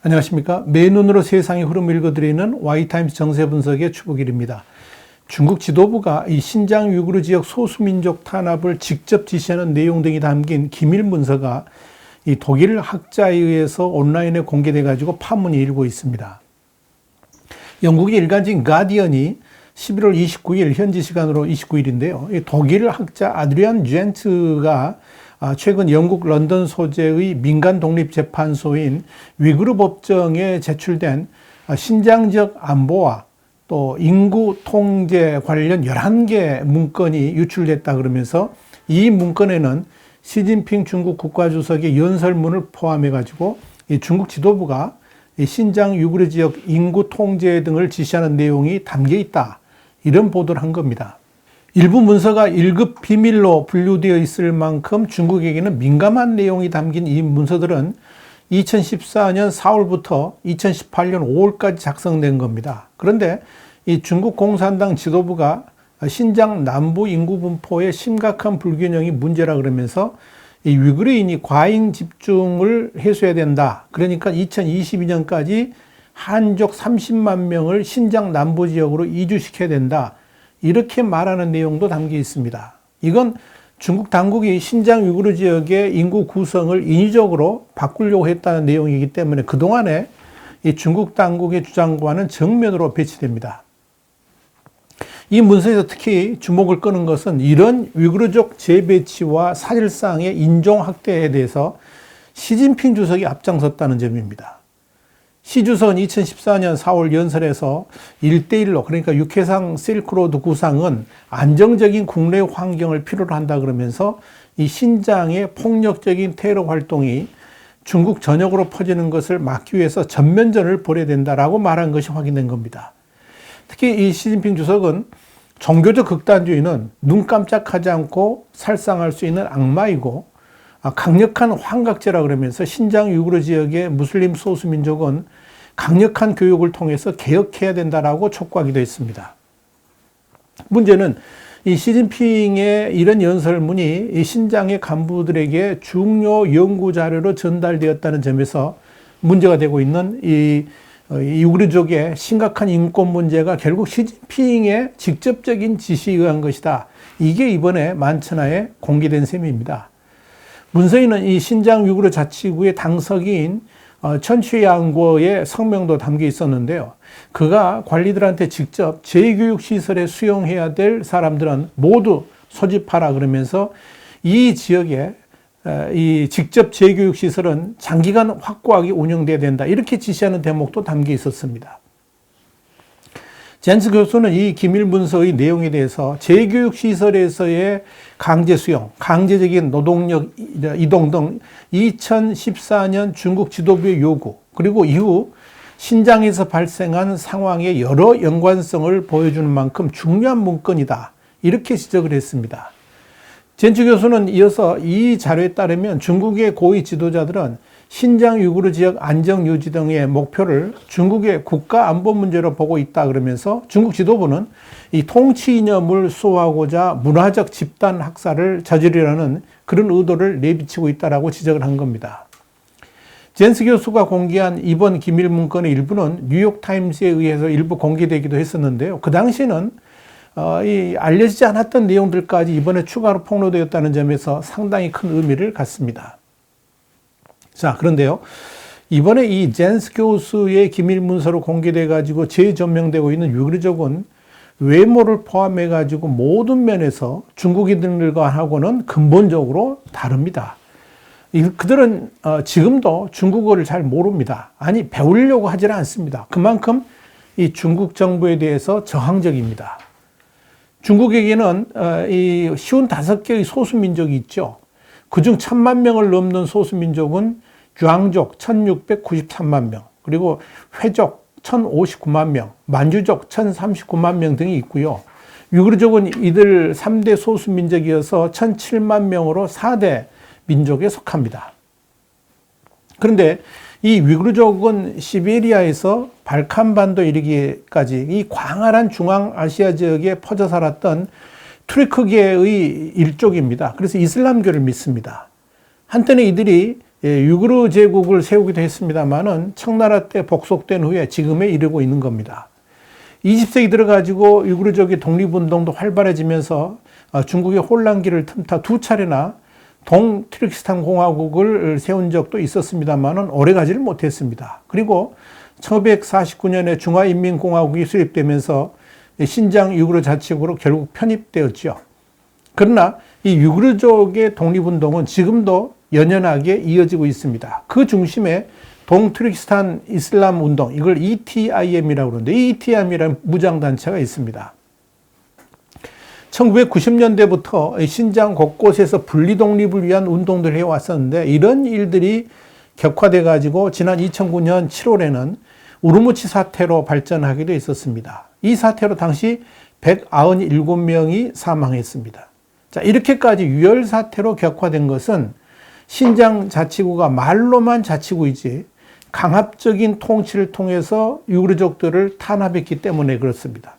안녕하십니까. 맨눈으로 세상의 흐름을 읽어드리는 Y타임스 정세분석의 추복일입니다. 중국 지도부가 이 신장 위구르 지역 소수민족 탄압을 직접 지시하는 내용 등이 담긴 기밀 문서가 이 독일 학자에 의해서 온라인에 공개돼 가지고 파문이 일고 있습니다. 영국의 일간지인 가디언이 11월 29일 현지 시간으로 29일인데요. 독일 학자 아드리안 젠츠가 최근 영국 런던 소재의 민간 독립재판소인 위구르 법정에 제출된 신장 지역 안보와 또 인구 통제 관련 11개 문건이 유출됐다 그러면서 이 문건에는 시진핑 중국 국가주석의 연설문을 포함해 가지고 이 중국 지도부가 이 신장 위구르 지역 인구 통제 등을 지시하는 내용이 담겨 있다. 이런 보도를 한 겁니다. 일부 문서가 1급 비밀로 분류되어 있을 만큼 중국에게는 민감한 내용이 담긴 이 문서들은 2014년 4월부터 2018년 5월까지 작성된 겁니다. 그런데 이 중국 공산당 지도부가 신장 남부 인구 분포의 심각한 불균형이 문제라 그러면서 이 위구르인이 과잉 집중을 해소해야 된다. 그러니까 2022년까지 한족 30만 명을 신장 남부 지역으로 이주시켜야 된다. 이렇게 말하는 내용도 담겨 있습니다. 이건 중국 당국이 신장 위구르 지역의 인구 구성을 인위적으로 바꾸려고 했다는 내용이기 때문에 그동안에 이 중국 당국의 주장과는 정면으로 배치됩니다. 이 문서에서 특히 주목을 끄는 것은 이런 위구르족 재배치와 사실상의 인종학대에 대해서 시진핑 주석이 앞장섰다는 점입니다. 시 주석은 2014년 4월 연설에서 1대1로 그러니까 육해상 실크로드 구상은 안정적인 국내 환경을 필요로 한다 그러면서 이 신장의 폭력적인 테러 활동이 중국 전역으로 퍼지는 것을 막기 위해서 전면전을 벌여야 된다라고 말한 것이 확인된 겁니다. 특히 이 시진핑 주석은 종교적 극단주의는 눈 깜짝하지 않고 살상할 수 있는 악마이고 강력한 환각제라 그러면서 신장 위구르 지역의 무슬림 소수민족은 강력한 교육을 통해서 개혁해야 된다라고 촉구하기도 했습니다. 문제는 이 시진핑의 이런 연설문이 이 신장의 간부들에게 중요 연구 자료로 전달되었다는 점에서 문제가 되고 있는 이 위구르족의 심각한 인권 문제가 결국 시진핑의 직접적인 지시에 의한 것이다. 이게 이번에 만천하에 공개된 셈입니다. 문서에는 이 신장 위구르 자치구의 당서기인 천취양궈의 성명도 담겨 있었는데요. 그가 관리들한테 직접 재교육시설에 수용해야 될 사람들은 모두 소집하라 그러면서 이 지역에 이 직접 재교육시설은 장기간 확고하게 운영돼야 된다. 이렇게 지시하는 대목도 담겨 있었습니다. 젠츠 교수는 이 기밀 문서의 내용에 대해서 재교육시설에서의 강제 수용, 강제적인 노동력 이동 등 2014년 중국 지도부의 요구, 그리고 이후 신장에서 발생한 상황의 여러 연관성을 보여주는 만큼 중요한 문건이다. 이렇게 지적을 했습니다. 젠츠 교수는 이어서 이 자료에 따르면 중국의 고위 지도자들은 신장 위구르 지역 안정 유지 등의 목표를 중국의 국가 안보 문제로 보고 있다 그러면서 중국 지도부는 이 통치 이념을 수호하고자 문화적 집단 학살을 저지르려는 그런 의도를 내비치고 있다라고 지적을 한 겁니다. 젠스 교수가 공개한 이번 기밀 문건의 일부는 뉴욕타임스에 의해서 일부 공개되기도 했었는데요. 그 당시에는 이 알려지지 않았던 내용들까지 이번에 추가로 폭로되었다는 점에서 상당히 큰 의미를 갖습니다. 자, 그런데요. 이번에 이 젠스 교수의 기밀 문서로 공개돼 가지고 재조명되고 있는 위구르족은 외모를 포함해 가지고 모든 면에서 중국인들과하고는 근본적으로 다릅니다. 그들은 지금도 중국어를 잘 모릅니다. 아니, 배우려고 하지는 않습니다. 그만큼 이 중국 정부에 대해서 저항적입니다. 중국에게는 이 55개의 소수민족이 있죠. 그중 1000만 명을 넘는 소수민족은 쥐앙족 1693만 명, 그리고 회족 1059만 명, 만주족 1039만 명 등이 있고요. 위구르족은 이들 3대 소수민족이어서 1007만 명으로 4대 민족에 속합니다. 그런데 이 위구르족은 시베리아에서 발칸반도 이르기까지 이 광활한 중앙아시아 지역에 퍼져 살았던 투르크계의 일족입니다. 그래서 이슬람교를 믿습니다. 한때는 이들이 위구르 제국을 세우기도 했습니다만은 청나라 때 복속된 후에 지금에 이르고 있는 겁니다. 20세기 들어가지고 위구르족의 독립운동도 활발해지면서 중국의 혼란기를 틈타 두 차례나 동트르키스탄 공화국을 세운 적도 있었습니다만은 오래가지를 못했습니다. 그리고 1949년에 중화인민공화국이 수립되면서 신장 위구르 자치국으로 결국 편입되었죠. 그러나 이 위구르족의 독립운동은 지금도 연연하게 이어지고 있습니다. 그 중심에 동트르키스탄 이슬람 운동, 이걸 ETIM이라고 그러는데 이 ETIM이라는 무장단체가 있습니다. 1990년대부터 신장 곳곳에서 분리 독립을 위한 운동들을 해왔었는데 이런 일들이 격화돼 가지고 지난 2009년 7월에는 우르무치 사태로 발전하기도 했었습니다. 이 사태로 당시 197명이 사망했습니다. 자, 이렇게까지 유혈 사태로 격화된 것은 신장 자치구가 말로만 자치구이지 강압적인 통치를 통해서 위구르족들을 탄압했기 때문에 그렇습니다.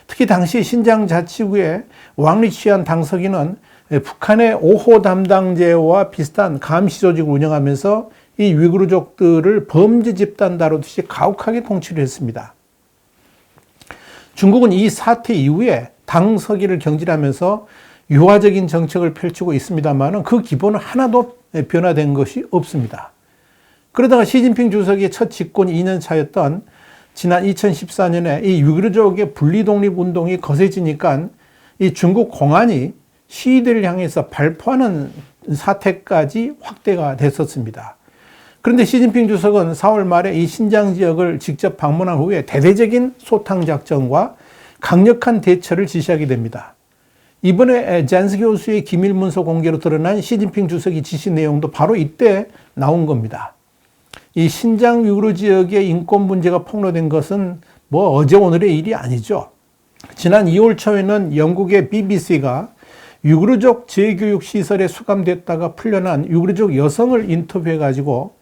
특히 당시 신장 자치구의 왕리치안 당서기는 북한의 5호 담당제와 비슷한 감시 조직을 운영하면서 이 위구르족들을 범죄 집단 다루듯이 가혹하게 통치를 했습니다. 중국은 이 사태 이후에 당서기를 경질하면서 유화적인 정책을 펼치고 있습니다만 그 기본은 하나도 변화된 것이 없습니다. 그러다가 시진핑 주석의 첫 집권 2년 차였던 지난 2014년에 이 위구르족의 분리독립 운동이 거세지니까 이 중국 공안이 시위대를 향해서 발포하는 사태까지 확대가 됐었습니다. 그런데 시진핑 주석은 4월 말에 이 신장 지역을 직접 방문한 후에 대대적인 소탕 작전과 강력한 대처를 지시하게 됩니다. 이번에 잔스 교수의 기밀 문서 공개로 드러난 시진핑 주석의 지시 내용도 바로 이때 나온 겁니다. 이 신장 위구르 지역의 인권 문제가 폭로된 것은 뭐 어제 오늘의 일이 아니죠. 지난 2월 초에는 영국의 BBC가 위구르족 재교육 시설에 수감됐다가 풀려난 위구르족 여성을 인터뷰해가지고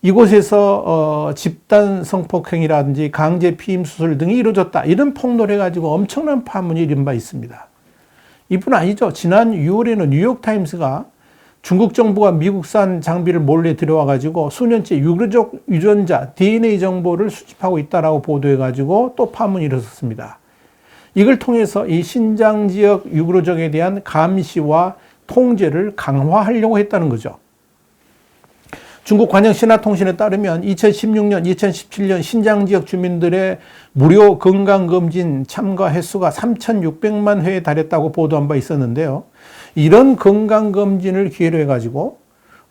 이곳에서 집단 성폭행이라든지 강제 피임 수술 등이 이루어졌다. 이런 폭로를 해가지고 엄청난 파문이 일은 바 있습니다. 이뿐 아니죠. 지난 6월에는 뉴욕타임스가 중국 정부가 미국산 장비를 몰래 들여와가지고 수년째 위구르족 유전자 DNA 정보를 수집하고 있다라고 보도해가지고 또 파문이 일어섰습니다. 이걸 통해서 이 신장 지역 위구르족에 대한 감시와 통제를 강화하려고 했다는 거죠. 중국 관영신화통신에 따르면 2016년, 2017년 신장 지역 주민들의 무료 건강검진 참가 횟수가 3,600만 회에 달했다고 보도한 바 있었는데요. 이런 건강검진을 기회로 해가지고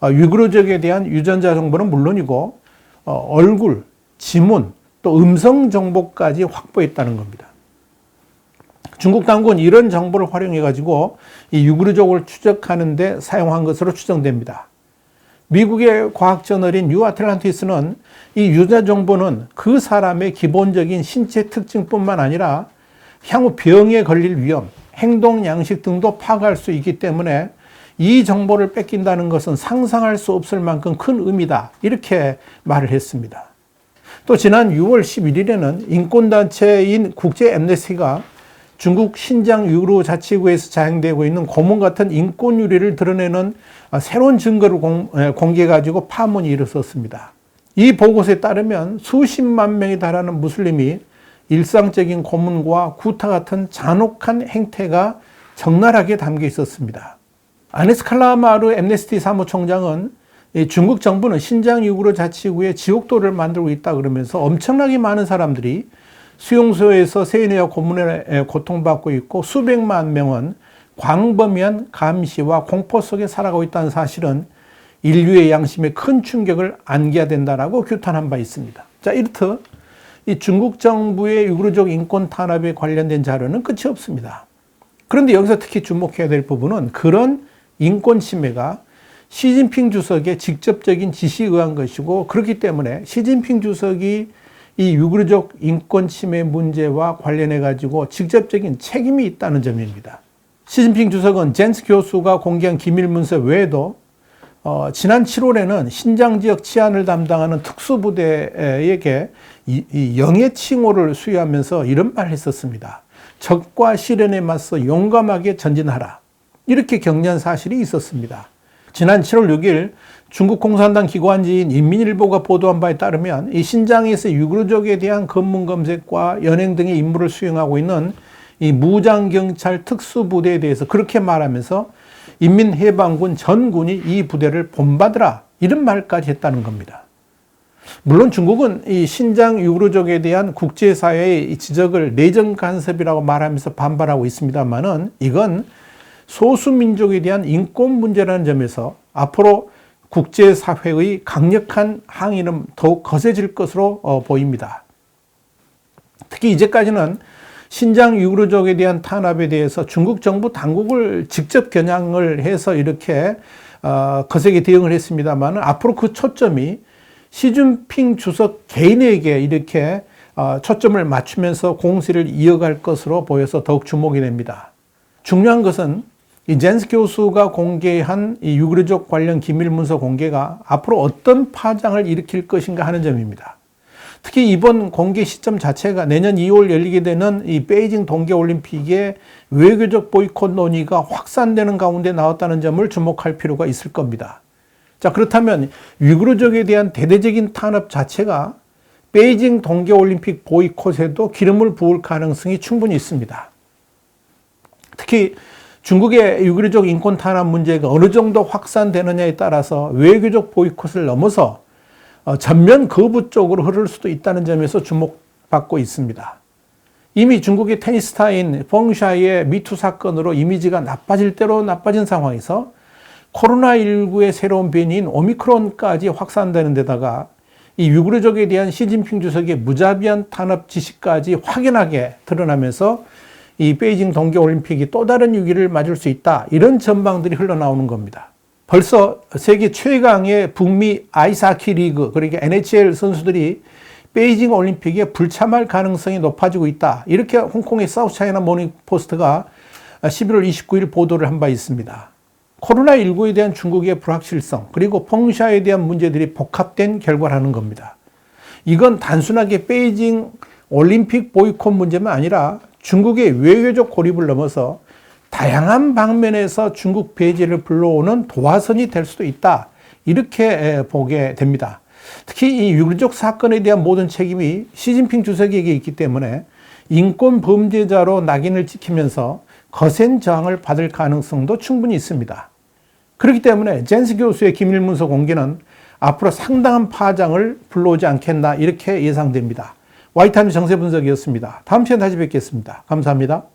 위구르족에 대한 유전자 정보는 물론이고 얼굴, 지문, 또 음성 정보까지 확보했다는 겁니다. 중국 당국은 이런 정보를 활용해가지고 이 위구르족을 추적하는 데 사용한 것으로 추정됩니다. 미국의 과학저널인 뉴아틀란티스는 이 유전자 정보는 그 사람의 기본적인 신체 특징뿐만 아니라 향후 병에 걸릴 위험, 행동 양식 등도 파악할 수 있기 때문에 이 정보를 뺏긴다는 것은 상상할 수 없을 만큼 큰 의미다. 이렇게 말을 했습니다. 또 지난 6월 11일에는 인권단체인 국제 엠네스티가 중국 신장 위구르 자치구에서 자행되고 있는 고문 같은 인권유리를 드러내는 새로운 증거를 공개해가지고 파문이 일어섰습니다. 이 보고서에 따르면 수십만 명에 달하는 무슬림이 일상적인 고문과 구타 같은 잔혹한 행태가 적나라하게 담겨 있었습니다. 아네스 칼라마르 엠네스티 사무총장은 중국 정부는 신장 위구르 자치구에 지옥도를 만들고 있다 그러면서 엄청나게 많은 사람들이 수용소에서 세뇌와 고문에 고통받고 있고 수백만 명은 광범위한 감시와 공포 속에 살아가고 있다는 사실은 인류의 양심에 큰 충격을 안겨야 된다라고 규탄한 바 있습니다. 자, 이렇듯 이 중국 정부의 위구르족 인권 탄압에 관련된 자료는 끝이 없습니다. 그런데 여기서 특히 주목해야 될 부분은 그런 인권 침해가 시진핑 주석의 직접적인 지시에 의한 것이고 그렇기 때문에 시진핑 주석이 이 위구르족 인권 침해 문제와 관련해 가지고 직접적인 책임이 있다는 점입니다. 시진핑 주석은 잔스 교수가 공개한 기밀 문서 외에도 지난 7월에는 신장 지역 치안을 담당하는 특수부대에게 이 영예 칭호를 수여하면서 이런 말을 했었습니다. 적과 시련에 맞서 용감하게 전진하라. 이렇게 격려한 사실이 있었습니다. 지난 7월 6일 중국 공산당 기관지인 인민일보가 보도한 바에 따르면 이 신장에서 유구르족에 대한 검문 검색과 연행 등의 임무를 수행하고 있는 이 무장경찰 특수부대에 대해서 그렇게 말하면서 인민해방군 전군이 이 부대를 본받으라 이런 말까지 했다는 겁니다. 물론 중국은 이 신장 유구르족에 대한 국제사회의 지적을 내정 간섭이라고 말하면서 반발하고 있습니다만은 이건 소수민족에 대한 인권 문제라는 점에서 앞으로 국제사회의 강력한 항의는 더욱 거세질 것으로 보입니다. 특히 이제까지는 신장 유구르족에 대한 탄압에 대해서 중국 정부 당국을 직접 겨냥을 해서 이렇게 거세게 대응을 했습니다만 앞으로 그 초점이 시진핑 주석 개인에게 이렇게 초점을 맞추면서 공세를 이어갈 것으로 보여서 더욱 주목이 됩니다. 중요한 것은 이 젠스 교수가 공개한 이 유구르족 관련 기밀 문서 공개가 앞으로 어떤 파장을 일으킬 것인가 하는 점입니다. 특히 이번 공개 시점 자체가 내년 2월 열리게 되는 이 베이징 동계올림픽의 외교적 보이콧 논의가 확산되는 가운데 나왔다는 점을 주목할 필요가 있을 겁니다. 자, 그렇다면 유구르족에 대한 대대적인 탄압 자체가 베이징 동계올림픽 보이콧에도 기름을 부을 가능성이 충분히 있습니다. 특히 중국의 유구르족 인권 탄압 문제가 어느 정도 확산되느냐에 따라서 외교적 보이콧을 넘어서 전면 거부 쪽으로 흐를 수도 있다는 점에서 주목받고 있습니다. 이미 중국의 테니스 스타인 펑샤이의 미투 사건으로 이미지가 나빠질 대로 나빠진 상황에서 코로나19의 새로운 변이인 오미크론까지 확산되는 데다가 이 유구르족에 대한 시진핑 주석의 무자비한 탄압 지시까지 확연하게 드러나면서 이 베이징 동계올림픽이 또 다른 위기를 맞을 수 있다. 이런 전망들이 흘러나오는 겁니다. 벌써 세계 최강의 북미 아이스하키 리그, 그러니까 NHL 선수들이 베이징 올림픽에 불참할 가능성이 높아지고 있다. 이렇게 홍콩의 사우스차이나 모닝포스트가 11월 29일 보도를 한 바 있습니다. 코로나19에 대한 중국의 불확실성, 그리고 펑샤에 대한 문제들이 복합된 결과라는 겁니다. 이건 단순하게 베이징 올림픽 보이콧 문제만 아니라 중국의 외교적 고립을 넘어서 다양한 방면에서 중국 배제를 불러오는 도화선이 될 수도 있다. 이렇게 보게 됩니다. 특히 이 유구르족 사건에 대한 모든 책임이 시진핑 주석에게 있기 때문에 인권 범죄자로 낙인을 찍히면서 거센 저항을 받을 가능성도 충분히 있습니다. 그렇기 때문에 젠스 교수의 기밀 문서 공개는 앞으로 상당한 파장을 불러오지 않겠나 이렇게 예상됩니다. 와이타임즈 정세 분석이었습니다. 다음 시간에 다시 뵙겠습니다. 감사합니다.